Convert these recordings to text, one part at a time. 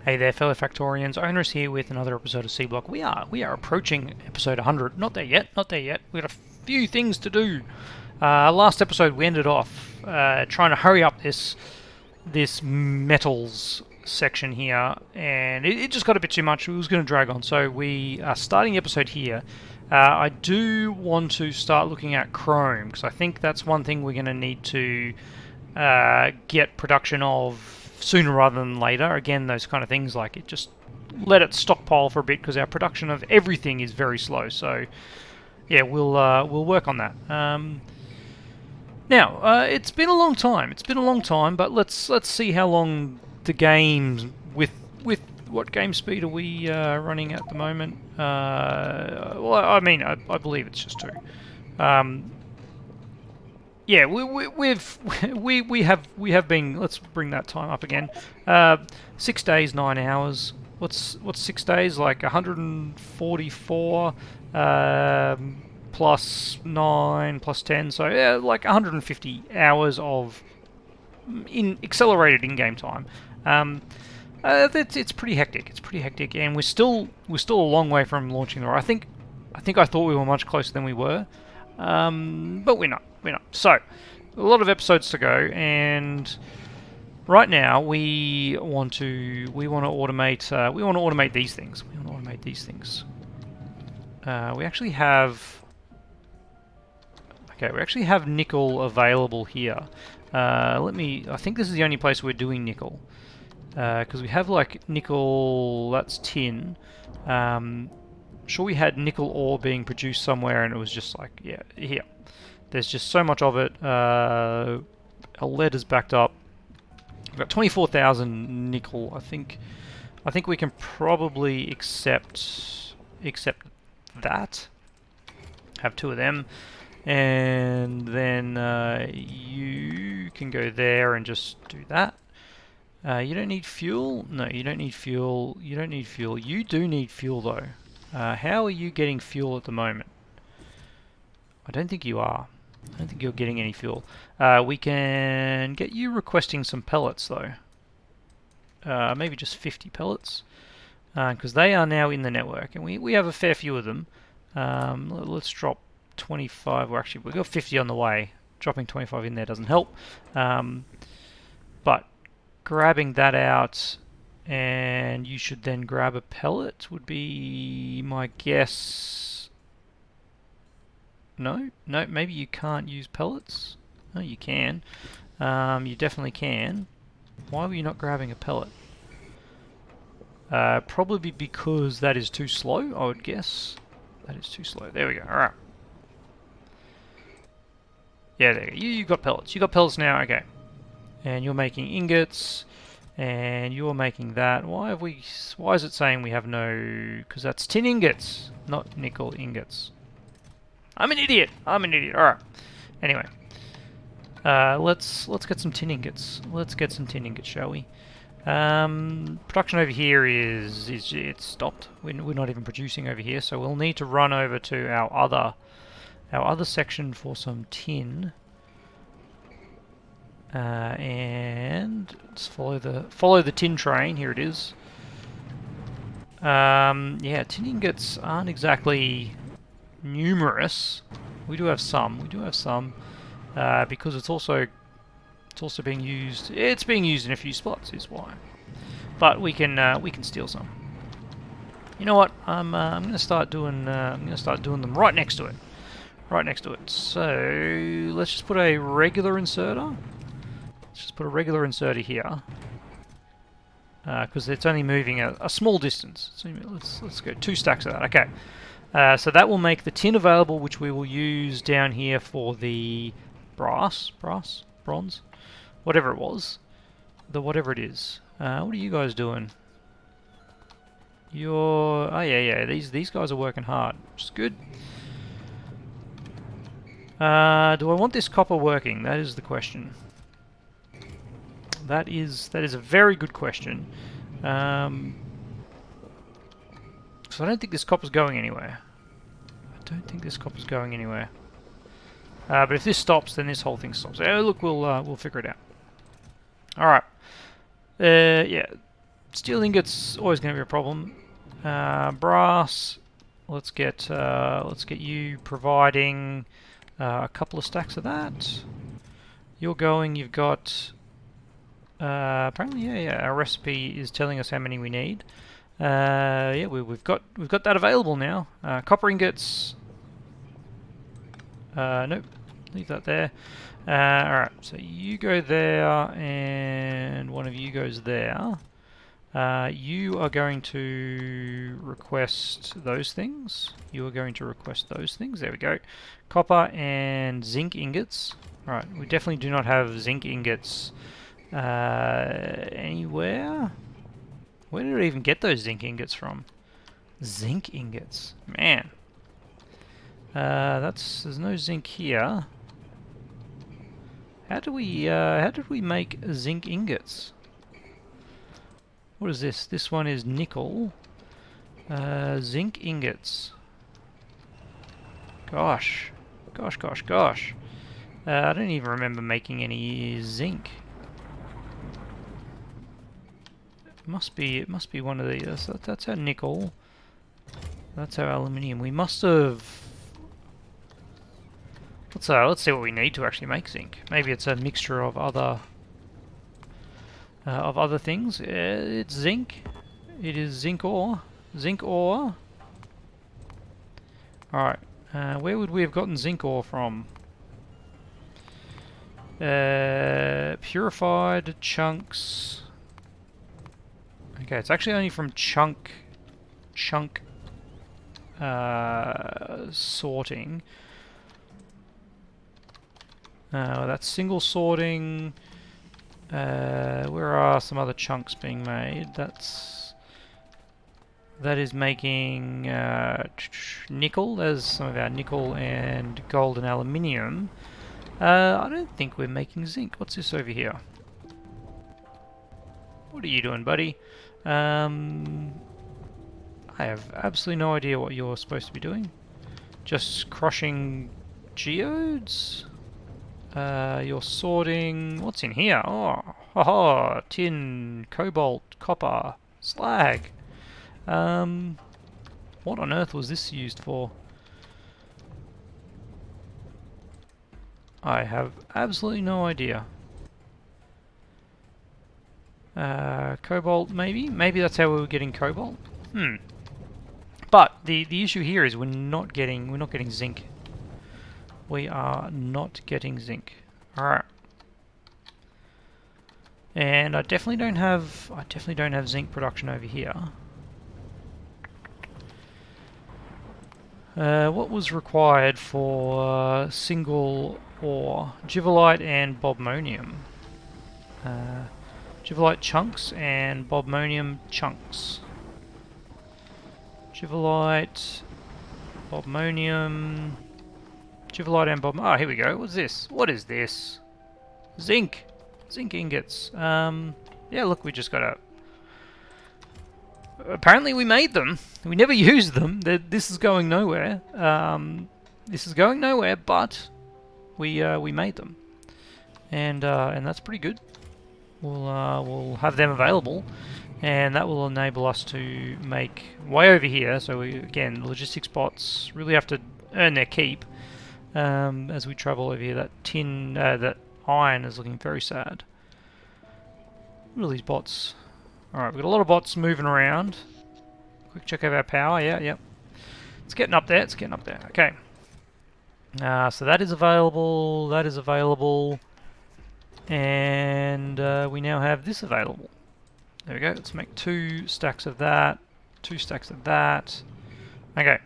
Hey there, fellow Factorians. Owners here with another episode of Seablock. We are approaching episode 100. Not there yet. Not there yet. We've got a few things to do. Last episode we ended off trying to hurry up this metals section here, and it just got a bit too much. It was going to drag on, so we are starting the episode here. I do want to start looking at chrome because I think that's one thing we're going to need to get production of sooner rather than later. Again, those kind of things, like it just let it stockpile for a bit because our production of everything is very slow. So yeah, we'll work on that. Now it's been a long time. It's been a long time, but let's see how long the games with what game speed are we running at the moment? Well, I mean, I believe it's just 2. Yeah, we have been. Let's bring that time up again. 6 days, 9 hours. What's 6 days? Like 144 plus 9 plus 10. So yeah, like 150 hours of accelerated in-game time. It's pretty hectic. It's pretty hectic, and we're still a long way from launching the. I think I thought we were much closer than we were. But we're not. So, a lot of episodes to go, and right now we want to automate these things. We want to automate these things. We actually have nickel available here. I think this is the only place we're doing nickel, because we have like nickel. That's tin. Sure, we had nickel ore being produced somewhere, and it was just like, yeah, here. There's just so much of it. Our lead is backed up. We've got 24,000 nickel. I think we can probably accept that. Have 2 of them, and then you can go there and just do that. You don't need fuel. No, you don't need fuel. You don't need fuel. You do need fuel though. How are you getting fuel at the moment? I don't think you are. I don't think you're getting any fuel. We can get you requesting some pellets though. Maybe just 50 pellets. Because they are now in the network, and we have a fair few of them. Let's drop 25. Well, actually, we've got 50 on the way. Dropping 25 in there doesn't help. But grabbing that out, and you should then grab a pellet would be my guess. No, maybe you can't use pellets. No, you can. You definitely can. Why were you not grabbing a pellet? Probably because that is too slow, I would guess. That is too slow. There we go. Alright. Yeah, there you go. You got pellets. You got pellets now. Okay. And you're making ingots. And you're making that. Why is it saying we have no... Because that's tin ingots, not nickel ingots. I'm an idiot. Alright. Anyway. Let's get some tin ingots. Let's get some tin ingots, shall we? Production over here it's stopped. We're not even producing over here, so we'll need to run over to our other section for some tin. And let's follow the tin train. Here it is. Yeah, tin ingots aren't exactly numerous. We do have some. Because it's also being used. It's being used in a few spots, is why. But we can steal some. You know what? I'm gonna start doing them right next to it. Right next to it. So let's just put a regular inserter. Let's just put a regular inserter here, because it's only moving a small distance. So let's go 2 stacks of that. Okay. So that will make the tin available, which we will use down here for the bronze, whatever it was, whatever it is. What are you guys doing? Oh yeah. These guys are working hard, which is good. Do I want this copper working? That is the question. That is a very good question. So I don't think this copper's going anywhere. But if this stops, then this whole thing stops. Oh, look, we'll figure it out. All right. Yeah. Steel ingots always going to be a problem. Brass. Let's get you providing a couple of stacks of that. You're going. You've got. Apparently, yeah. Our recipe is telling us how many we need. Yeah, we've got that available now. Copper ingots. Nope. Leave that there. Alright, so you go there, and one of you goes there. You are going to request those things. You are going to request those things. There we go. Copper and zinc ingots. Alright, we definitely do not have zinc ingots anywhere. Where did I even get those zinc ingots from? Zinc ingots. Man. There's no zinc here. How did we make zinc ingots? What is this? This one is nickel. Zinc ingots. Gosh. Gosh. I don't even remember making any zinc. It must be one of these. That's our nickel. That's our aluminium. We must have. Let's see what we need to actually make zinc. Maybe it's a mixture of other things. It's zinc. It is zinc ore. Zinc ore. Alright. Where would we have gotten zinc ore from? Purified chunks. Okay, it's actually only from chunk sorting. That's single sorting. Where are some other chunks being made? That is making nickel. There's some of our nickel and gold and aluminium. I don't think we're making zinc. What's this over here? What are you doing, buddy? I have absolutely no idea what you're supposed to be doing. Just crushing geodes? You're sorting... What's in here? Oh, haha, tin, cobalt, copper, slag. What on earth was this used for? I have absolutely no idea. Cobalt, maybe? Maybe that's how we were getting cobalt? But the issue here is we're not getting zinc. We are not getting zinc. Alright. And I definitely don't have zinc production over here. What was required for single ore? Givolite and bobmonium. Givolite chunks and bobmonium chunks. Givolite, bobmonium, Givolite and bobmonium. Oh, here we go. What's this? What is this? Zinc. Zinc ingots. Yeah, look, we just got a... Apparently we made them. We never used them. This is going nowhere. This is going nowhere, but we made them. And that's pretty good. We'll have them available, and that will enable us to make way over here. So again, logistics bots really have to earn their keep as we travel over here. That tin, that iron is looking very sad. What are these bots? Alright, we've got a lot of bots moving around. Quick check of our power. Yeah, yep. It's getting up there. It's getting up there. Okay. So that is available. That is available. And we now have this available. There we go. Let's make 2 stacks of that. 2 stacks of that. Okay.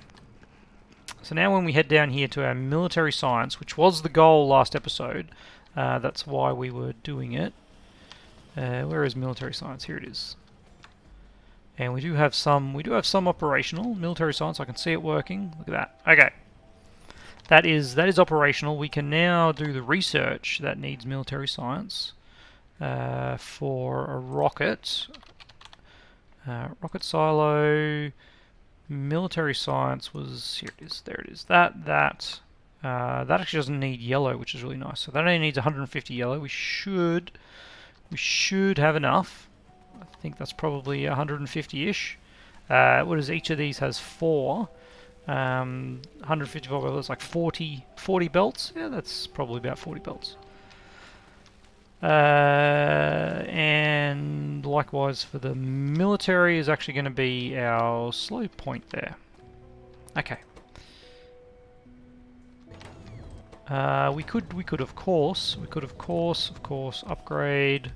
So now when we head down here to our military science, which was the goal last episode, that's why we were doing it. Where is military science? Here it is. And we do have some operational military science. I can see it working. Look at that. Okay. That is operational. We can now do the research that needs military science for a rocket. Rocket silo. Military science was here. It is. There it is. That actually doesn't need yellow, which is really nice. So that only needs 150 yellow. We should have enough. I think that's probably 150-ish. What is each of these has 4. 154 belts, like 40 belts. Yeah, that's probably about 40 belts. And likewise for the military is actually going to be our slow point there. Okay. We could of course upgrade.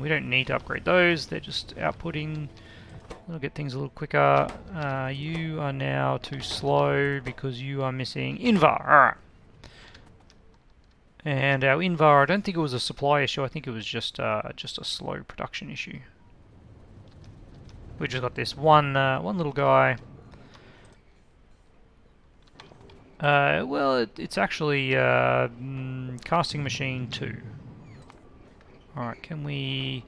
We don't need to upgrade those. They're just outputting. We'll get things a little quicker. You are now too slow because you are missing invar. Alright. And our invar, I don't think it was a supply issue. I think it was just a slow production issue. We just got this one little guy. Well, it's actually casting machine 2. Alright, can we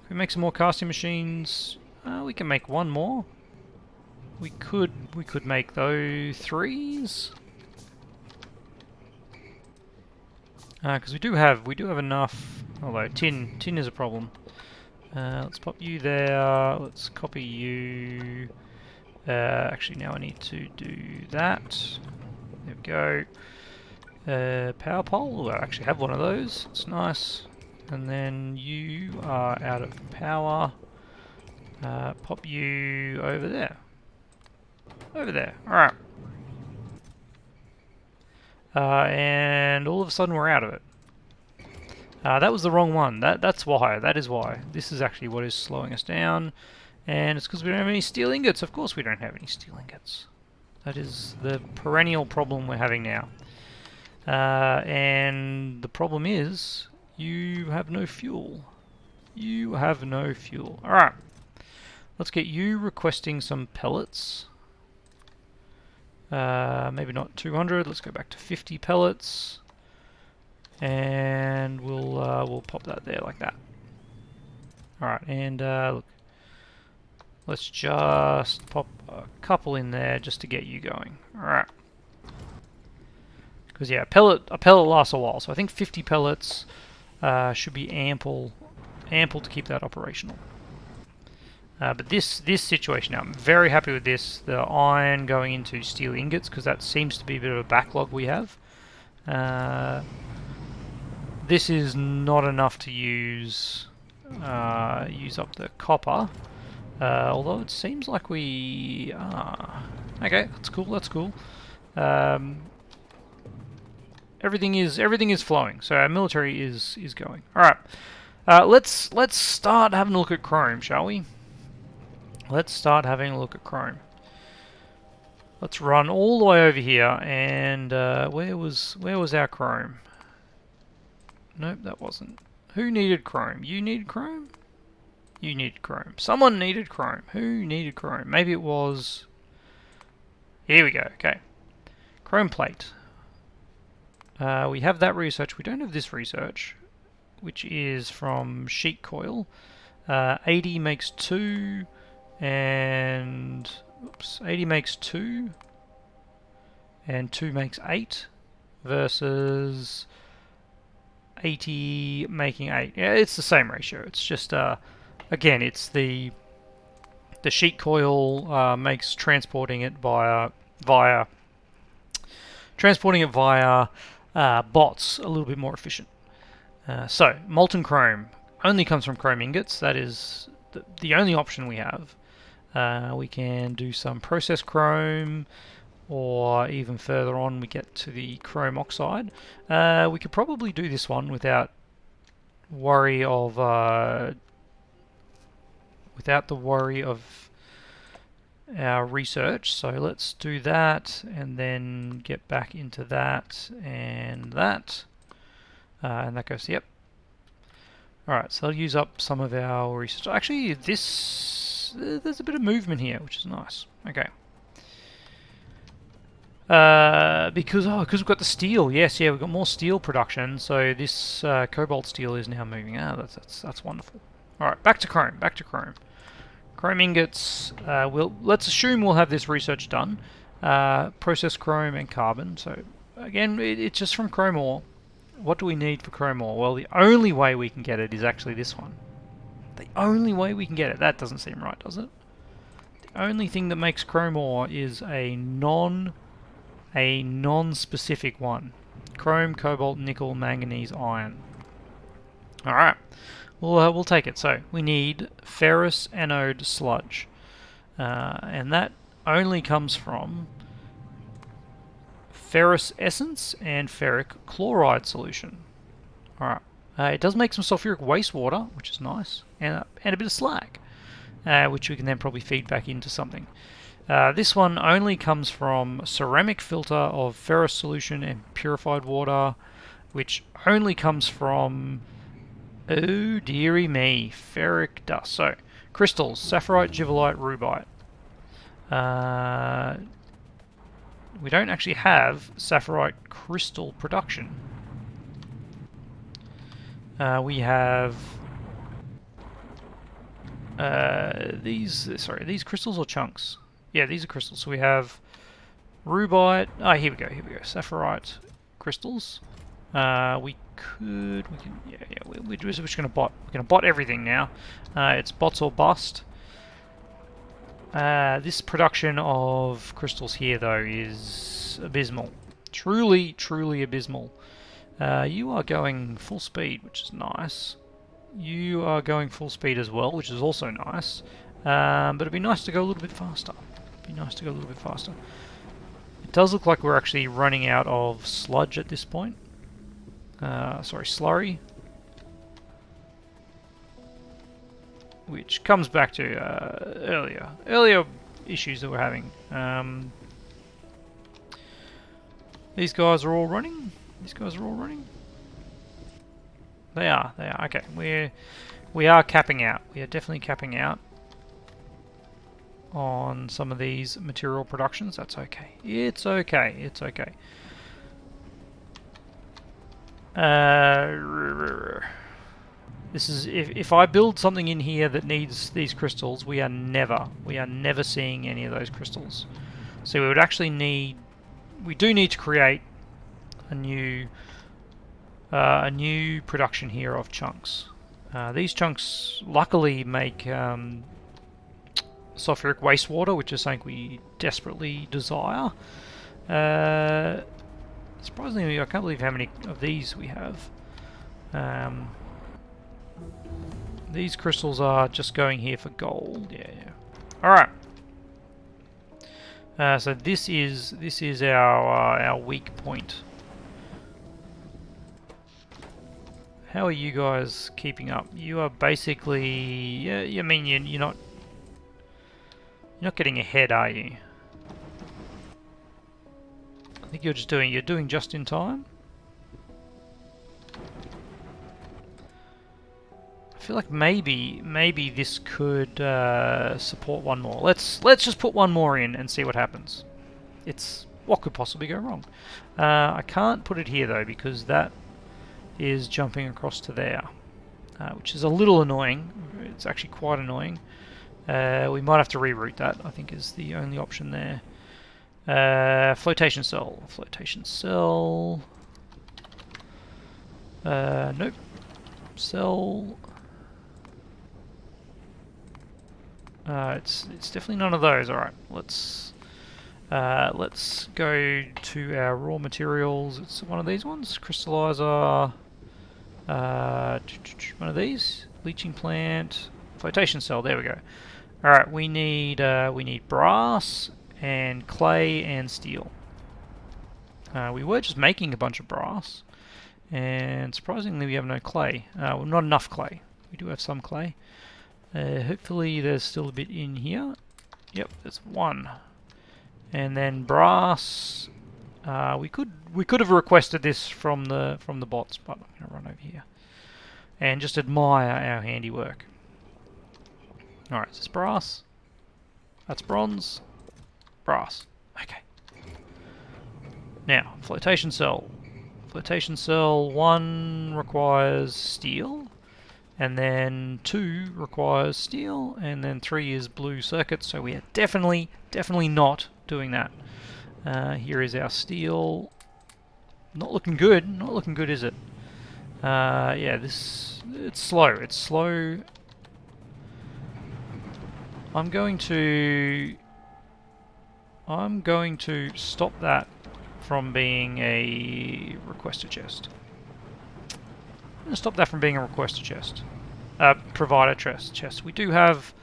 make some more casting machines? We can make one more. We could make those 3s. Because we do have enough. Although tin is a problem. Let's pop you there. Let's copy you. Actually, now I need to do that. There we go. Power pole. I actually have one of those. It's nice. And then you are out of power. Pop you over there. Over there. Alright. And all of a sudden we're out of it. That was the wrong one. That's why. That is why. This is actually what is slowing us down. And it's because we don't have any steel ingots. Of course we don't have any steel ingots. That is the perennial problem we're having now. And the problem is, you have no fuel. You have no fuel. Alright. Let's get you requesting some pellets. Maybe not 200. Let's go back to 50 pellets. And we'll pop that there like that. Alright, and look. Let's just pop a couple in there just to get you going. Alright. Because yeah, a pellet lasts a while, so I think 50 pellets should be ample to keep that operational. But this situation now, I'm very happy with this. The iron going into steel ingots, because that seems to be a bit of a backlog we have. This is not enough to use up the copper. Although it seems like we are. Okay, that's cool. Everything is flowing, so our military is going. Alright. Let's start having a look at chrome, shall we? Let's start having a look at chrome. Let's run all the way over here, and where was our chrome? Nope, that wasn't. Who needed chrome? You needed chrome? You needed chrome. Someone needed chrome. Who needed chrome? Maybe it was... Here we go, okay. Chrome plate. We have that research. We don't have this research, which is from sheet coil. 80 makes 2, and... Oops, 80 makes 2, and 2 makes 8, versus 80 making 8. Yeah, it's the same ratio. It's just... Again, it's the sheet coil makes transporting it via bots a little bit more efficient. So molten chrome only comes from chrome ingots. That is the only option we have. We can do some processed chrome, or even further on we get to the chrome oxide. We could probably do this one without worry of our research. So let's do that and then get back into that and that. And that goes, yep. Alright, so I'll use up some of our research. Actually, there's a bit of movement here, which is nice. Okay. Because we've got the steel. Yes, yeah, we've got more steel production. So this cobalt steel is now moving. That's wonderful. Alright, back to chrome. Chrome ingots, let's assume we'll have this research done. Process chrome and carbon, so again, it's just from chrome ore. What do we need for chrome ore? Well, the only way we can get it is actually this one. The only way we can get it. That doesn't seem right, does it? The only thing that makes chrome ore is a non-specific one. Chrome, cobalt, nickel, manganese, iron. All right. We'll take it. So we need ferrous anode sludge, and that only comes from ferrous essence and ferric chloride solution. Alright. It does make some sulfuric wastewater, which is nice, and a bit of slag, which we can then probably feed back into something. This one only comes from ceramic filter of ferrous solution and purified water, which only comes from, oh dearie me, ferric dust. So, crystals, sapphirite, givelite, rubite. We don't actually have sapphirite crystal production. We have these crystals or chunks? Yeah, these are crystals. So we have rubite. Oh, here we go. Sapphirite crystals. We're just gonna bot. We're gonna bot everything now. It's bots or bust. This production of crystals here, though, is abysmal. Truly, truly abysmal. You are going full speed, which is nice. You are going full speed as well, which is also nice. But it'd be nice to go a little bit faster. It does look like we're actually running out of sludge at this point. Sorry, slurry. Which comes back to earlier issues that we're having. These guys are all running. They are. Okay, we are capping out. We are definitely capping out on some of these material productions. That's okay. It's okay. This is if I build something in here that needs these crystals, we are never seeing any of those crystals. So we would actually we do need to create a new production here of chunks. These chunks luckily make sulfuric wastewater, which is something we desperately desire. Surprisingly, I can't believe how many of these we have. These crystals are just going here for gold. Yeah. All right. So this is our weak point. How are you guys keeping up? You are basically, yeah. I mean, you're not getting ahead, are you? I think you're doing just in time. I feel like maybe this could support one more. Let's just put one more in and see what happens. What could possibly go wrong? I can't put it here though because that is jumping across to there, which is a little annoying. It's actually quite annoying. We might have to reroute that, I think, is the only option there. Flotation cell. Nope. Cell. It's definitely none of those. All right, let's go to our raw materials. It's one of these ones. Crystallizer. One of these. Leaching plant. Flotation cell. There we go. All right, we need brass and clay and steel. We were just making a bunch of brass, and surprisingly, we have no clay. Well, not enough clay. We do have some clay. Hopefully, there's still a bit in here. Yep, there's one. And then brass. We could have requested this from the bots, but I'm gonna run over here and just admire our handiwork. All right, is this brass? That's bronze. Brass. Okay. Now, flotation cell. Flotation cell 1 requires steel, and then 2 requires steel, and then 3 is blue circuit, so we are definitely not doing that. Here is our steel. Not looking good. Not looking good, is it? Yeah, it's slow. It's slow. I'm going to stop that from being a requester chest. I'm going to stop that from being a requester chest. Provider chest. We do have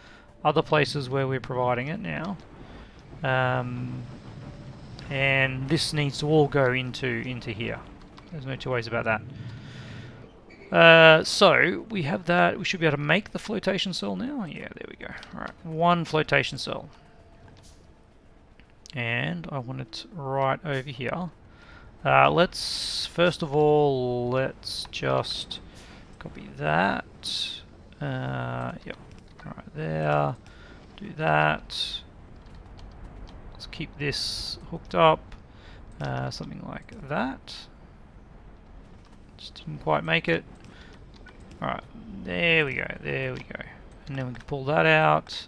other places where we're providing it now. And this needs to all go into here. There's no two ways about that. So we have that. We should be able to make the flotation cell now. Yeah, there we go. Alright, one flotation cell. And I want it right over here. First of all, let's just copy that. Yep, right there. Do that. Let's keep this hooked up. Something like that. Just didn't quite make it. Alright, there we go, And then we can pull that out.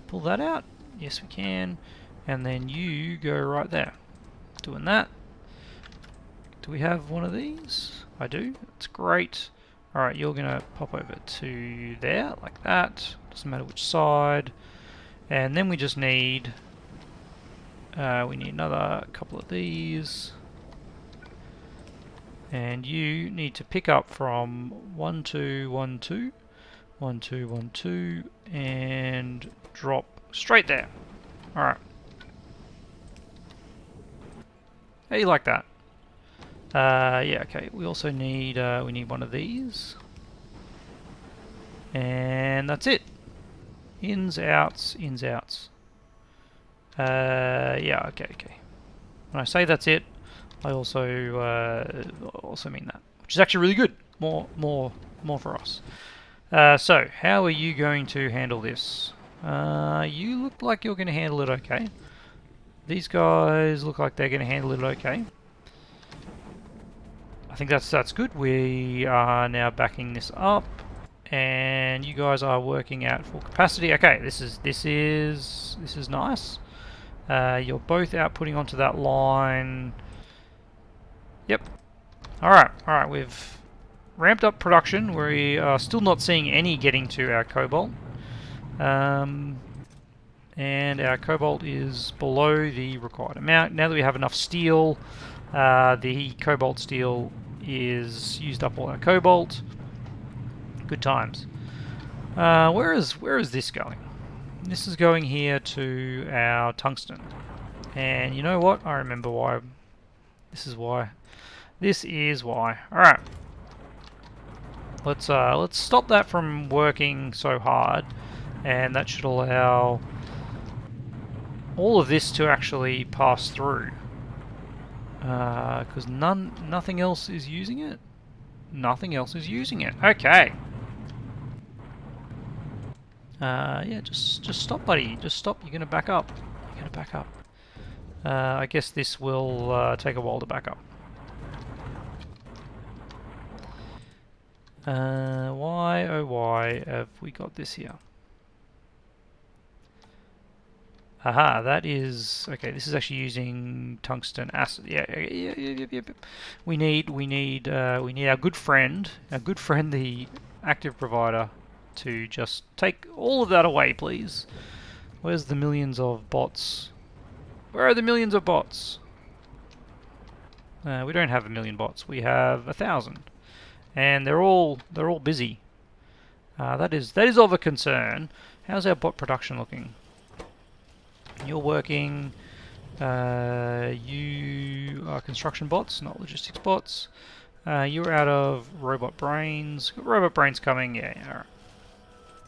Pull that out? Yes, we can. And then you go right there. Doing that. Do we have one of these? I do. That's great. Alright, you're going to pop over to there, like that. Doesn't matter which side. And then we just need... we need another couple of these. And you need to pick up from 1, 2, 1, 2, 1, 2, 1, 2, and drop straight there. Alright. How do you like that? Yeah, okay. We also need we need one of these. And that's it. Ins, outs, ins, outs. Yeah, okay. When I say that's it, I also mean that, which is actually really good. More for us. So, how are you going to handle this? You look like you're going to handle it okay. These guys look like they're going to handle it okay. I think that's good. We are now backing this up, and you guys are working at full capacity. Okay, this is nice. You're both outputting onto that line. Yep. Alright, we've ramped up production. We are still not seeing any getting to our cobalt. And our cobalt is below the required amount. Now that we have enough steel, the cobalt steel is used up all our cobalt. Good times. Where is this going? This is going here to our tungsten. And you know what? I remember why. This is why. This is why. Alright. Let's stop that from working so hard, and that should allow all of this to actually pass through. Because nothing else is using it. Nothing else is using it. Okay. Yeah, just stop, buddy. Just stop. You're gonna back up. You're gonna back up. I guess this will take a while to back up. Why, oh why, have we got this here? Aha, that is... Okay, this is actually using tungsten acid. Yeah. We need our good friend, the active provider, to just take all of that away, please. Where's the millions of bots? Where are the millions of bots? We don't have 1,000,000 bots. We have 1,000. And they're all busy. That is of a concern. How's our bot production looking? You're working. You are construction bots, not logistics bots. You're out of robot brains. Got robot brains coming. Yeah. Alright.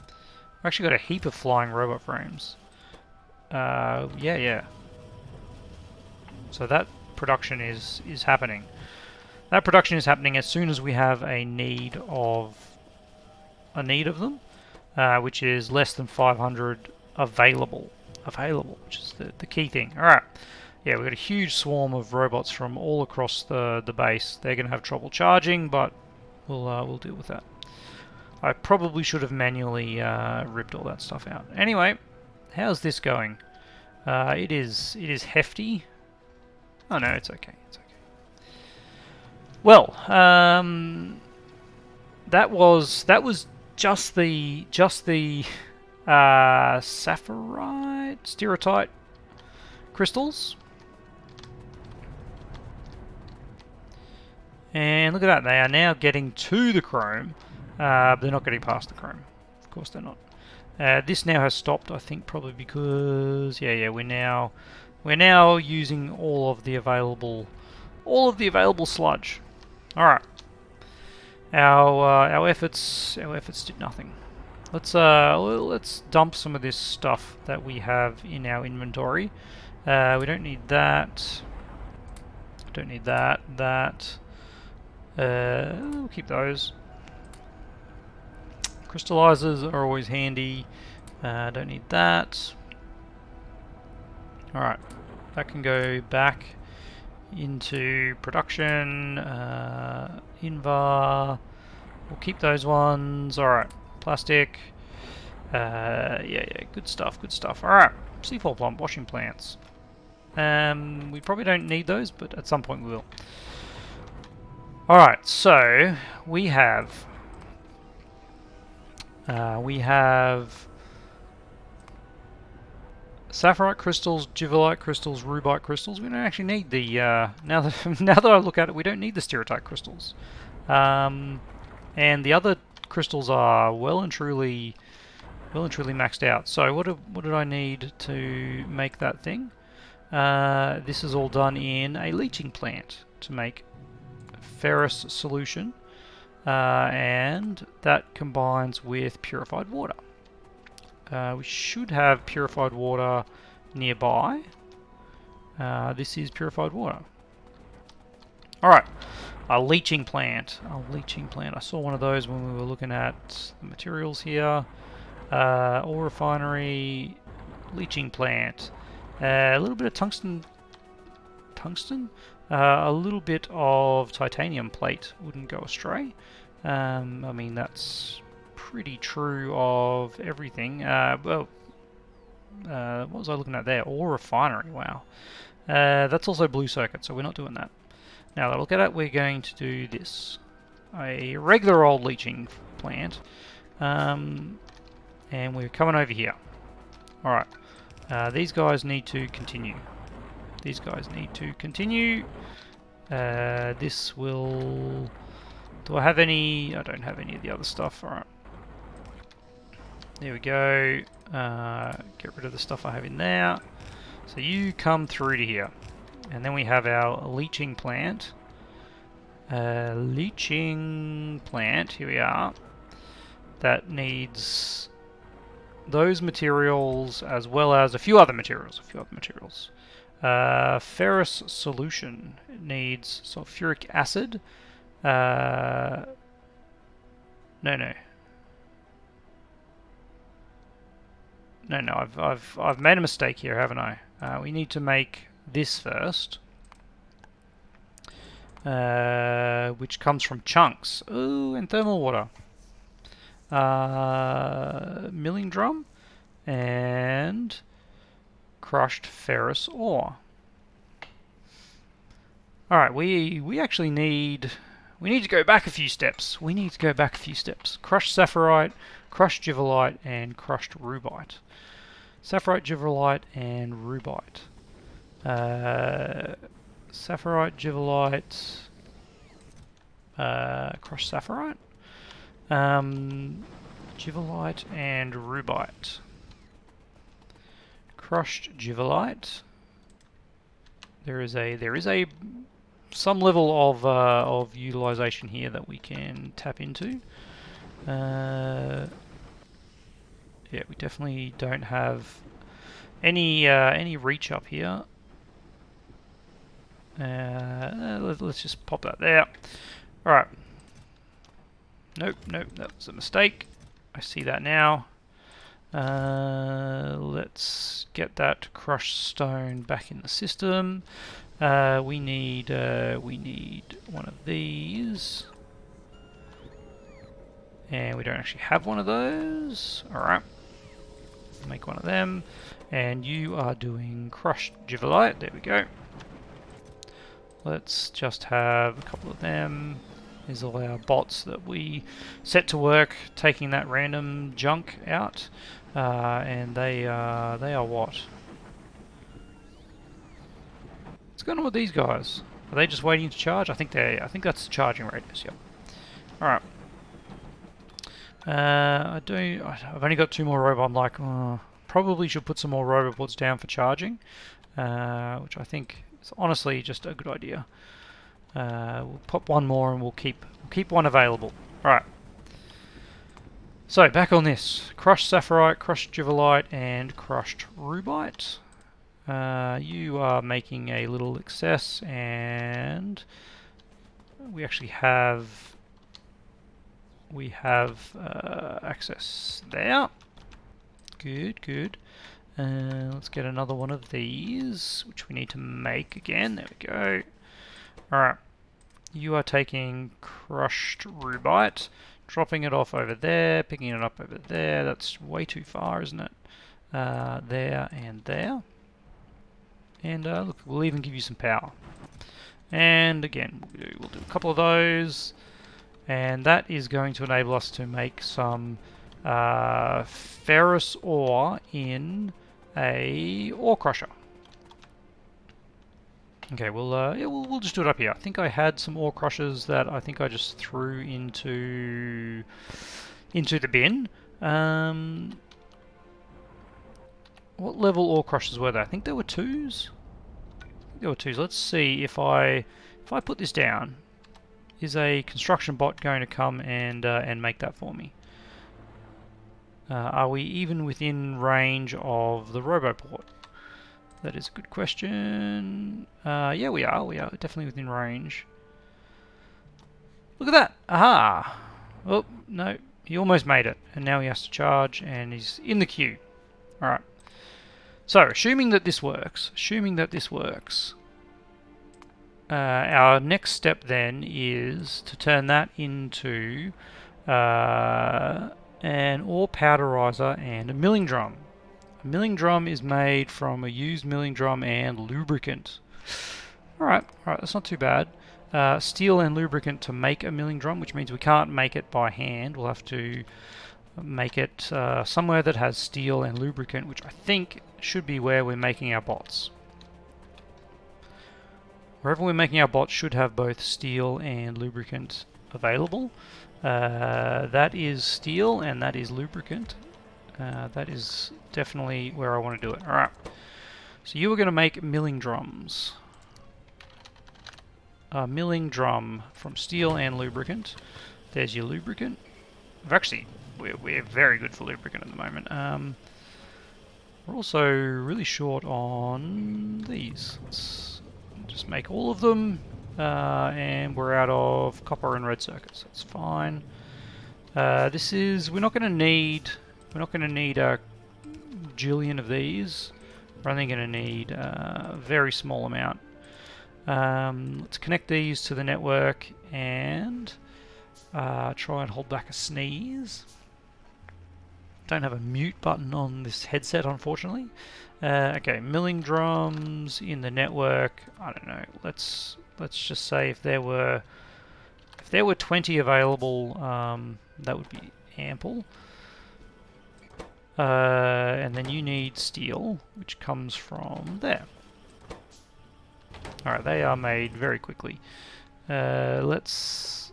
I've actually got a heap of flying robot frames. Yeah. So that production is happening. That production is happening as soon as we have a need of them, which is less than 500 available, which is the key thing. All right, yeah, we've got a huge swarm of robots from all across the base. They're going to have trouble charging, but we'll deal with that. I probably should have manually ripped all that stuff out. Anyway, how's this going? It is hefty. Oh no, it's okay. Well, that was just the sapphirite, stereotype crystals. And look at that, they are now getting to the chrome, but they're not getting past the chrome. Of course they're not. This now has stopped, I think, probably because we're now using all of the available sludge. All right, our efforts did nothing. Let's dump some of this stuff that we have in our inventory. We don't need that. Don't need that. We'll keep those. Crystallizers are always handy. Don't need that. Alright, that can go back into production. Invar. We'll keep those ones. Alright, plastic. Good stuff. Alright, C4 plant, washing plants. We probably don't need those, but at some point we will. Alright, so we have sapphirite crystals, jivalite crystals, rubite crystals. We don't actually need the now that I look at it, we don't need the stereotype crystals. And the other crystals are well and truly maxed out. So what did I need to make that thing? This is all done in a leaching plant to make ferrous solution, and that combines with purified water. We should have purified water nearby. This is purified water. Alright, a leaching plant. I saw one of those when we were looking at the materials here. Ore refinery, leaching plant. A little bit of tungsten. A little bit of titanium plate wouldn't go astray. I mean, that's pretty true of everything. What was I looking at there? Ore refinery, wow. That's also blue circuit, so we're not doing that. Now that I look at it, we're going to do this. A regular old leaching plant. And we're coming over here. Alright. These guys need to continue. This will... Do I have any? I don't have any of the other stuff. Alright. There we go. Get rid of the stuff I have in there. So you come through to here. And then we have our leaching plant. Here we are. That needs those materials as well as a few other materials. Ferrous solution. It needs sulfuric acid. No. I've made a mistake here, haven't I? We need to make this first, which comes from chunks. Ooh, and thermal water. Milling drum and crushed ferrous ore. All right, we actually need to go back a few steps. Crushed sapphirite, crushed jivalite, and crushed rubite. Sapphirite, jivalite, and rubite. Sapphirite, jivalite, crushed sapphirite. Jivalite and rubite. Crushed jivalite. There is a some level of utilization here that we can tap into. Yeah, we definitely don't have any reach up here. Let's just pop that there. All right. Nope, that was a mistake. I see that now. Let's get that crushed stone back in the system. We need one of these, and we don't actually have one of those. All right, make one of them, and you are doing crushed jivalite. There we go. let's just have a couple of them. These are all our bots that we set to work taking that random junk out, and they are what? What's going on with these guys? Are they just waiting to charge? I think that's the charging radius. Yep. All right. I've only got 2 more robots. I'm like, probably should put some more robots down for charging, which I think is honestly just a good idea. We'll pop 1 more and we'll keep 1 available. All right. So back on this: crushed sapphirite, crushed jivalite, and crushed rubite. You are making a little excess, and we actually have access there. Good, good. Let's get another one of these, which we need to make again. There we go. Alright. You are taking crushed rubite, dropping it off over there, picking it up over there. That's way too far, isn't it? There and there. And look, we'll even give you some power. And again, we'll do a couple of those. And that is going to enable us to make some ferrous ore in a ore crusher. Okay, we'll just do it up here. I think I had some ore crushers that I think I just threw into the bin. What level ore crushers were there? I think there were 2s. Let's see if I put this down. Is a construction bot going to come and make that for me? Are we even within range of the Roboport? That is a good question. Yeah, we are. We are definitely within range. Look at that! Aha! Oh, no. He almost made it. And now he has to charge, and he's in the queue. Alright. So, assuming that this works, our next step then is to turn that into an ore powderizer and a milling drum. A milling drum is made from a used milling drum and lubricant. Alright, that's not too bad. Steel and lubricant to make a milling drum, which means we can't make it by hand. We'll have to make it somewhere that has steel and lubricant, which I think should be where we're making our bots. Wherever we're making our bots should have both steel and lubricant available. That is steel and that is lubricant. That is definitely where I want to do it. Alright. So you are going to make milling drums. A milling drum from steel and lubricant. There's your lubricant. We're very good for lubricant at the moment. We're also really short on these. Let's just make all of them, and we're out of copper and red circuits. That's fine. We're not going to need a jillion of these. We're only going to need a very small amount. Let's connect these to the network and try and hold back a sneeze. Don't have a mute button on this headset, unfortunately. Okay, milling drums in the network. I don't know. Let's just say if there were 20 available, that would be ample. And then you need steel, which comes from there. All right, they are made very quickly. Let's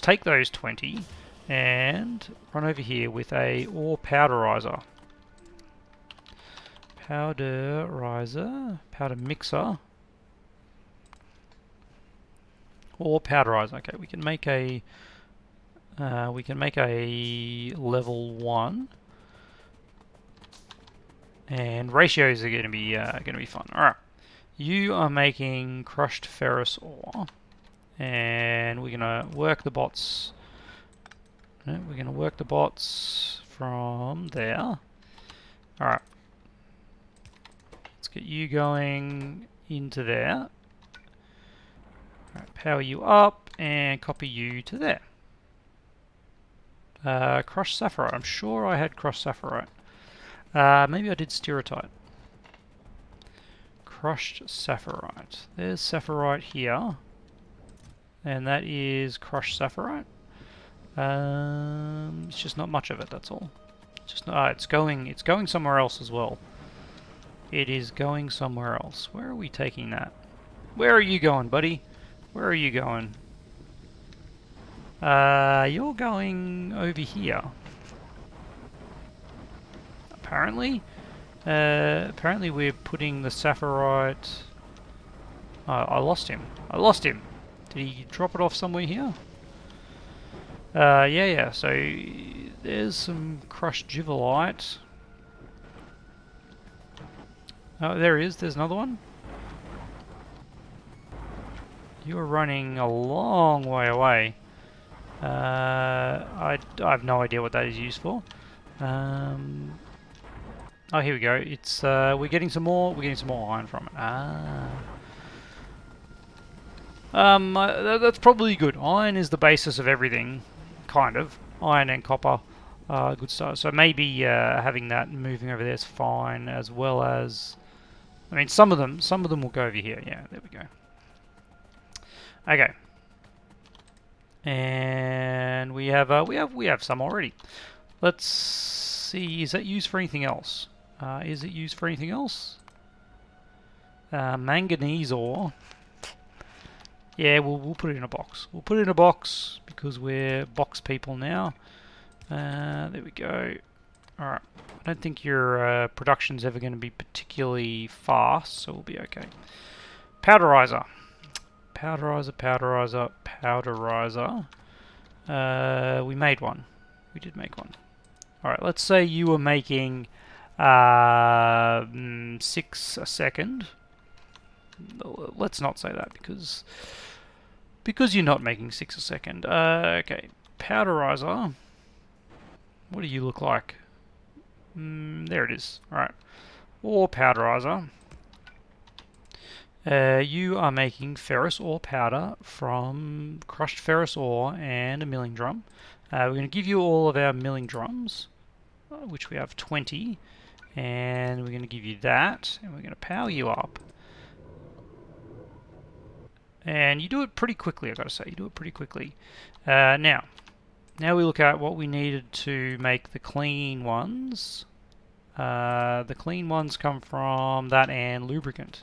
take those 20 and run over here with a ore powderizer. Powder mixer, or powderizer. Okay, we can make a level 1, and ratios are going to be fun. All right, you are making crushed ferrous ore, and we're going to work the bots. We're going to work the bots from there. All right. Let's get you going into there. Alright, power you up and copy you to there. Crushed sapphirite. I'm sure I had crushed sapphirite. Maybe I did stereotype. crushed sapphirite. There's sapphirite here, and that is crushed sapphirite. It's just not much of it. That's all. It's just not. It's going somewhere else as well. It is going somewhere else. Where are we taking that? Where are you going, buddy? Where are you going? You're going over here. Apparently. Apparently we're putting the sapphirite... I lost him. I lost him. Did he drop it off somewhere here? Yeah, so there's some crushed jivalite. Oh, there is. There's another one. You're running a long way away. I have no idea what that is used for. Oh, here we go. It's we're getting some more. We're getting some more iron from it. That's probably good. Iron is the basis of everything, kind of. Iron and copper, good stuff. So maybe having that moving over there is fine, as well as, I mean, some of them will go over here. Yeah, there we go. Okay. And we have some already. Let's see. Is that used for anything else? Is it used for anything else? Manganese ore. Yeah, we'll put it in a box. We'll put it in a box because we're box people now. There we go. Alright. I don't think your production's ever going to be particularly fast, so we'll be okay. Powderizer. Powderizer. We made one. We did make one. Alright, let's say you were making 6 a second. Let's not say that because you're not making 6 a second. Okay, powderizer. What do you look like? There it is. Alright. Ore powderizer. You are making ferrous ore powder from crushed ferrous ore and a milling drum. We're going to give you all of our milling drums, which we have 20, and we're going to give you that, and we're going to power you up. And you do it pretty quickly, I've got to say. You do it pretty quickly. Now we look at what we needed to make the clean ones. The clean ones come from that and lubricant.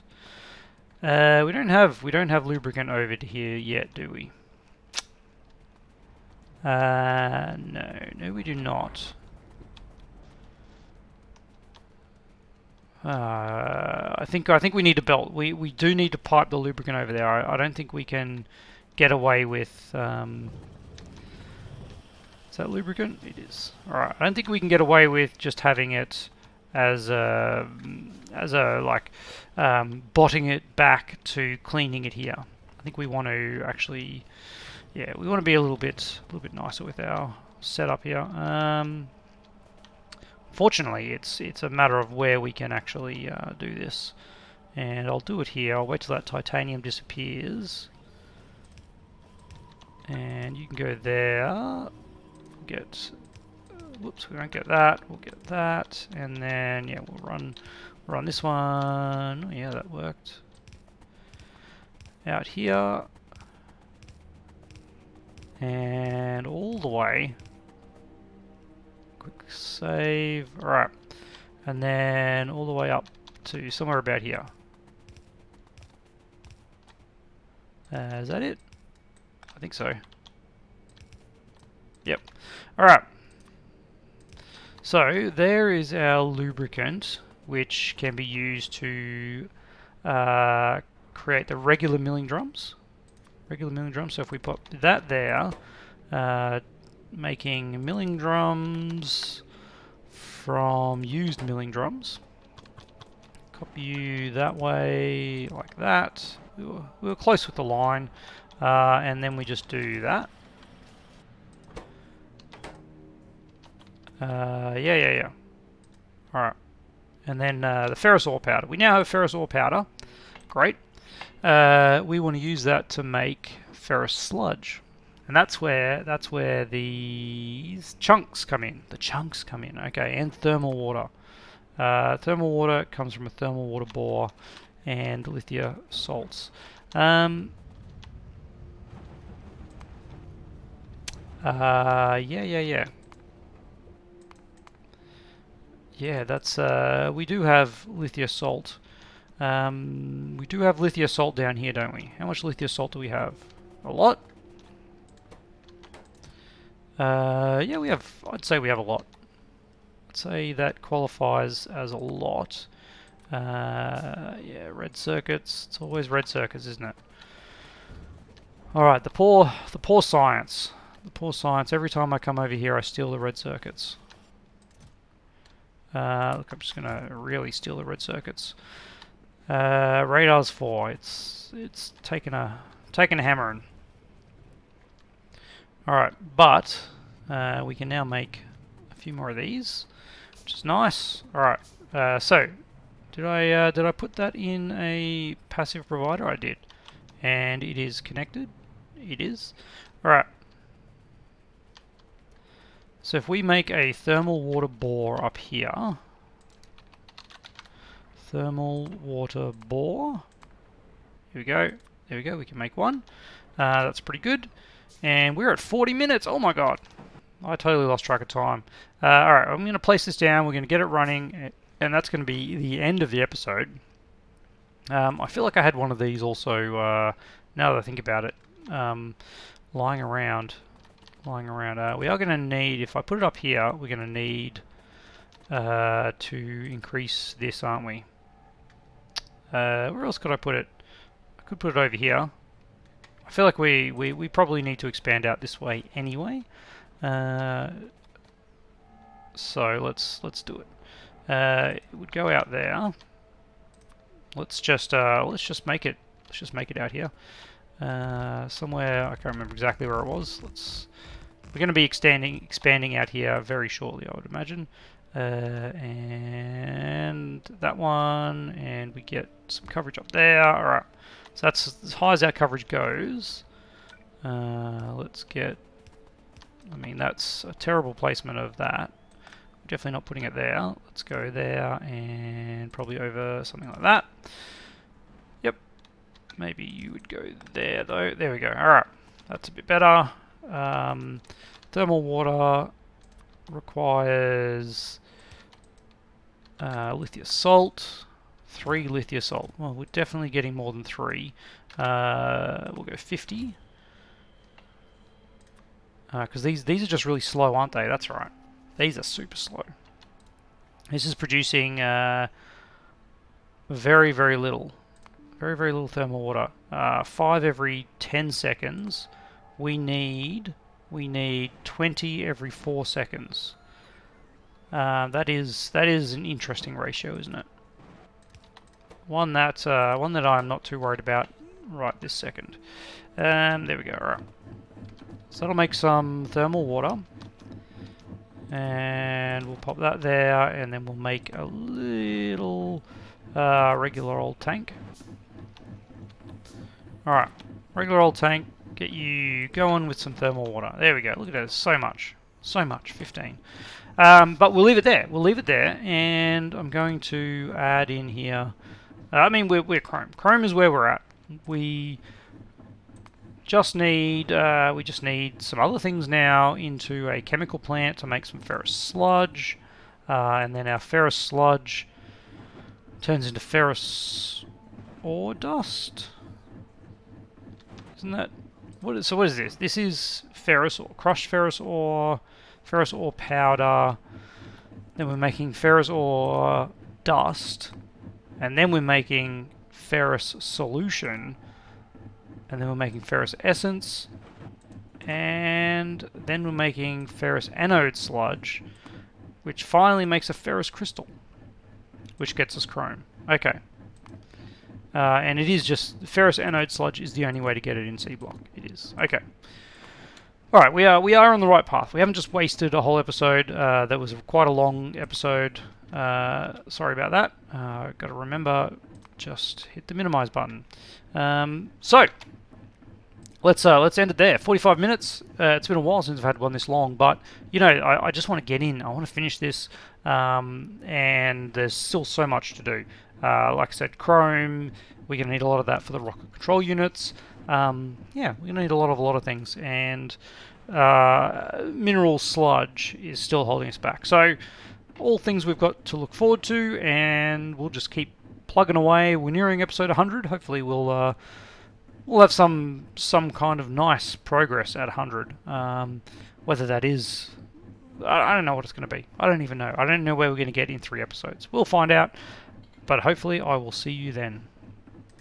We don't have lubricant over here yet, do we? No, we do not. I think we need a belt. We do need to pipe the lubricant over there. I don't think we can get away with. Is that lubricant? It is. All right. I don't think we can get away with just having it as a like botting it back to cleaning it here. I think we want to actually, yeah, we want to be a little bit nicer with our setup here. Fortunately, it's a matter of where we can actually do this, and I'll do it here. I'll wait till that titanium disappears, and you can go there. Get, whoops, we won't get that. We'll get that, and then yeah, we'll run this one. Oh, yeah, that worked. Out here, and all the way. Quick save. Alright. And then all the way up to somewhere about here. Is that it? I think so. Yep. Alright. So there is our lubricant, which can be used to create the regular milling drums. So if we put that there, making milling drums from used milling drums. Copy you that way, like that. We were close with the line, and then we just do that. Yeah. Alright. And then the ferrous ore powder. We now have ferrous ore powder. Great. We want to use that to make ferrous sludge. And that's where these chunks come in. The chunks come in, okay, and thermal water. Thermal water comes from a thermal water bore, and lithia salts. Yeah. Yeah, that's, we do have lithia salt. We do have lithia salt down here, don't we? How much lithia salt do we have? A lot? Yeah, we have, I'd say we have a lot. I'd say that qualifies as a lot. Yeah, red circuits. It's always red circuits, isn't it? Alright, the poor science. The poor science. Every time I come over here, I steal the red circuits. Look, I'm just gonna really steal the red circuits. Radar's 4. It's taken a hammering. Alright, but we can now make a few more of these, which is nice. Alright, so did I put that in a passive provider? I did. And it is connected. It is. Alright. So if we make a thermal water bore up here, thermal water bore, here we go, there we go, we can make one. That's pretty good. And we're at 40 minutes, oh my god. I totally lost track of time. Alright, I'm going to place this down, we're going to get it running, and that's going to be the end of the episode. I feel like I had one of these also, now that I think about it, lying around. We are going to need, if I put it up here, we're going to need to increase this, aren't we? Where else could I put it? I could put it over here. I feel like we probably need to expand out this way anyway. So let's do it. It would go out there. Let's just make it. Let's just make it out here. Somewhere, I can't remember exactly where it was. We're going to be expanding out here very shortly, I would imagine. And that one, and we get some coverage up there. Alright, so that's as high as our coverage goes. Let's get, I mean, that's a terrible placement of that. Definitely not putting it there. Let's go there and probably over something like that. Yep. Maybe you would go there though. There we go. Alright, that's a bit better. Thermal water requires lithia salt, 3 lithia salt. Well, we're definitely getting more than 3. We'll go 50. Because these are just really slow, aren't they? That's right. These are super slow. This is producing very, very little. Very, very little thermal water. 5 every 10 seconds. We need 20 every 4 seconds. That is an interesting ratio, isn't it? One that I'm not too worried about right this second. There we go. All right. So that'll make some thermal water, and we'll pop that there, and then we'll make a little regular old tank. All right, regular old tank. Get you going with some thermal water. There we go. Look at that. So much. 15. But we'll leave it there. And I'm going to add in here. I mean, we're Chrome. Chrome is where we're at. We just need some other things now into a chemical plant to make some ferrous sludge, and then our ferrous sludge turns into ferrous ore dust. Isn't that? What is this? This is ferrous ore, crushed ferrous ore powder. Then we're making ferrous ore dust, and then we're making ferrous solution, and then we're making ferrous essence, and then we're making ferrous anode sludge, which finally makes a ferrous crystal, which gets us chrome. Okay. And it is just, ferrous anode sludge is the only way to get it in Seablock. It is. Okay. Alright, we are on the right path. We haven't just wasted a whole episode. That was quite a long episode. Sorry about that. Got to remember, just hit the minimize button. So, let's end it there. 45 minutes. It's been a while since I've had one this long, but, you know, I just want to get in. I want to finish this, and there's still so much to do. Like I said, chrome. We're going to need a lot of that for the rocket control units. Yeah, we're going to need a lot of things, and mineral sludge is still holding us back. So all things we've got to look forward to, and we'll just keep plugging away. We're nearing episode 100. Hopefully, we'll have some kind of nice progress at 100. Whether that is, I don't know what it's going to be. I don't even know. I don't know where we're going to get in 3 episodes. We'll find out. But hopefully, I will see you then.